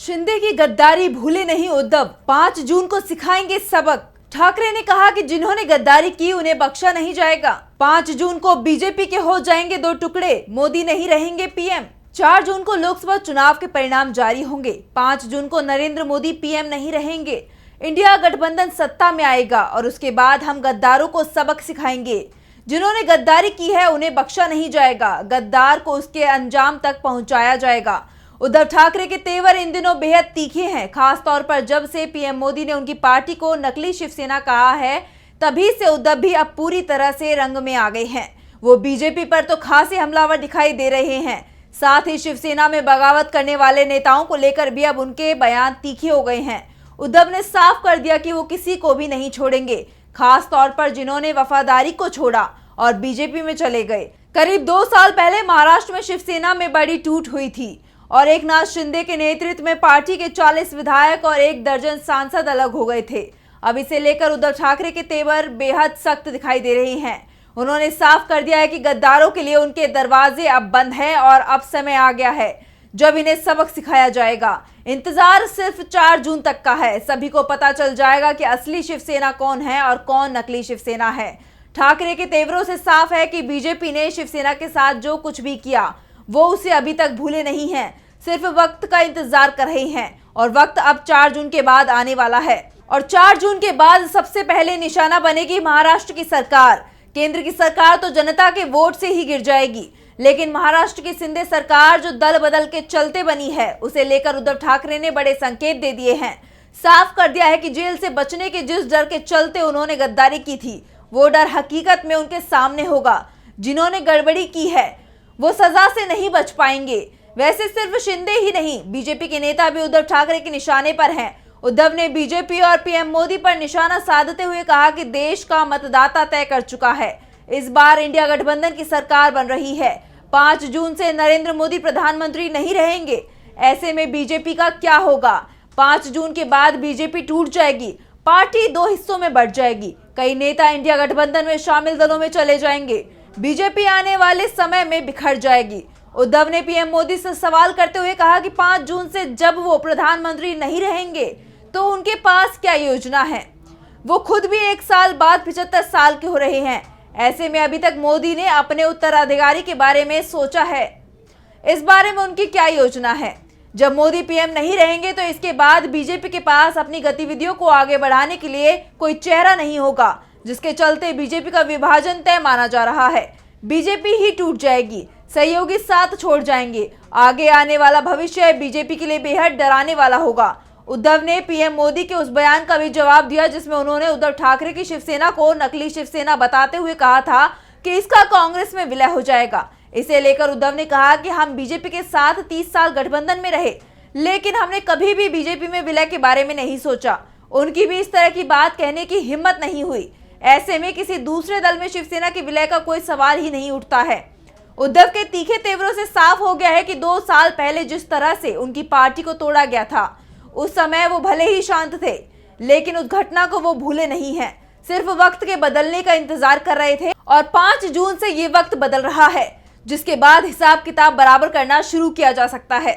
शिंदे की गद्दारी भूले नहीं उद्धव, 5 जून को सिखाएंगे सबक। ठाकरे ने कहा कि जिन्होंने गद्दारी की उन्हें बख्शा नहीं जाएगा। 5 जून को बीजेपी के हो जाएंगे 2 टुकड़े, मोदी नहीं रहेंगे पीएम। 4 जून को लोकसभा चुनाव के परिणाम जारी होंगे। 5 जून को नरेंद्र मोदी पीएम नहीं रहेंगे। इंडिया गठबंधन सत्ता में आएगा और उसके बाद हम गद्दारों को सबक सिखाएंगे। जिन्होंने गद्दारी की है उन्हें बख्शा नहीं जाएगा, गद्दार को उसके अंजाम तक पहुंचाया जाएगा। उद्धव ठाकरे के तेवर इन दिनों बेहद तीखे हैं, खास तौर पर जब से पीएम मोदी ने उनकी पार्टी को नकली शिवसेना कहा है, तभी से उद्धव भी अब पूरी तरह से रंग में आ गए हैं। वो बीजेपी पर तो खासे हमलावर दिखाई दे रहे हैं, साथ ही शिवसेना में बगावत करने वाले नेताओं को लेकर भी अब उनके बयान तीखे हो गए हैं। उद्धव ने साफ कर दिया कि वो किसी को भी नहीं छोड़ेंगे, खास तौर पर जिन्होंने वफादारी को छोड़ा और बीजेपी में चले गए। करीब 2 साल पहले महाराष्ट्र में शिवसेना में बड़ी टूट हुई थी और एकनाथ शिंदे के नेतृत्व में पार्टी के 40 विधायक और 1 दर्जन सांसद अलग हो गए थे। अब इसे लेकर उद्धव ठाकरे के तेवर बेहद सख्त दिखाई दे रहे हैं। उन्होंने साफ कर दिया है कि गद्दारों के लिए उनके दरवाजे अब बंद हैं और अब समय आ गया है जब इन्हें सबक सिखाया जाएगा। इंतजार सिर्फ 4 जून तक का है। सभी को पता चल जाएगा कि असली शिवसेना कौन है और कौन नकली शिवसेना है। ठाकरे के तेवरों से साफ है कि बीजेपी ने शिवसेना के साथ जो कुछ भी किया वो उसे अभी तक भूले नहीं हैं, सिर्फ वक्त का इंतजार कर रहे हैं और वक्त अब 4 जून के बाद आने वाला है। और 4 जून के बाद सबसे पहले निशाना बनेगी महाराष्ट्र की सरकार। केंद्र की सरकार तो जनता के वोट से ही गिर जाएगी, लेकिन महाराष्ट्र की शिंदे सरकार जो दल बदल के चलते बनी है, उसे लेकर उद्धव ठाकरे ने बड़े संकेत दे दिए हैं। साफ कर दिया है कि जेल से बचने के जिस डर के चलते उन्होंने गद्दारी की थी, वो डर हकीकत में उनके सामने होगा। जिन्होंने गड़बड़ी की है वो सजा से नहीं बच पाएंगे। वैसे सिर्फ शिंदे ही नहीं, बीजेपी के नेता भी उद्धव ठाकरे के निशाने पर हैं। उद्धव ने बीजेपी और पीएम मोदी पर निशाना साधते हुए कहा कि देश का मतदाता तय कर चुका है, इस बार इंडिया गठबंधन की सरकार बन रही है। 5 जून से नरेंद्र मोदी प्रधानमंत्री नहीं रहेंगे। ऐसे में बीजेपी का क्या होगा? 5 जून के बाद बीजेपी टूट जाएगी, पार्टी 2 हिस्सों में बढ़ जाएगी। कई नेता इंडिया गठबंधन में शामिल दलों में चले जाएंगे। बीजेपी आने वाले समय में बिखर जाएगी। उद्धव ने पीएम मोदी से सवाल करते हुए कहा कि 5 जून से जब वो प्रधानमंत्री नहीं रहेंगे तो उनके पास क्या योजना है। वो खुद भी 1 साल बाद 75 साल के हो रहे हैं। ऐसे में अभी तक मोदी ने अपने उत्तराधिकारी के बारे में सोचा है? इस बारे में उनकी क्या योजना है? जब मोदी पीएम नहीं रहेंगे तो इसके बाद बीजेपी के पास अपनी गतिविधियों को आगे बढ़ाने के लिए कोई चेहरा नहीं होगा, जिसके चलते बीजेपी का विभाजन तय माना जा रहा है। बीजेपी ही टूट जाएगी, सहयोगी साथ छोड़ जाएंगे। आगे आने वाला भविष्य बीजेपी के लिए बेहद डराने वाला होगा। उद्धव ने पीएम मोदी के उस बयान का भी जवाब दिया जिसमें उन्होंने उद्धव ठाकरे की शिवसेना को नकली शिवसेना बताते हुए कहा था कि इसका कांग्रेस में विलय हो जाएगा। इसे लेकर उद्धव ने कहा कि हम बीजेपी के साथ 30 साल गठबंधन में रहे, लेकिन हमने कभी भी बीजेपी में विलय के बारे में नहीं सोचा। उनकी भी इस तरह की बात कहने की हिम्मत नहीं हुई। ऐसे में किसी दूसरे दल में शिवसेना के विलय का कोई सवाल ही नहीं उठता है। उद्धव के तीखे तेवरों से साफ हो गया है कि 2 साल पहले जिस तरह से उनकी पार्टी को तोड़ा गया था, उस समय वो भले ही शांत थे, लेकिन उस घटना को वो भूले नहीं हैं। सिर्फ वक्त के बदलने का इंतजार कर रहे थे और 5 जून से ये वक्त बदल रहा है, जिसके बाद हिसाब किताब बराबर करना शुरू किया जा सकता है।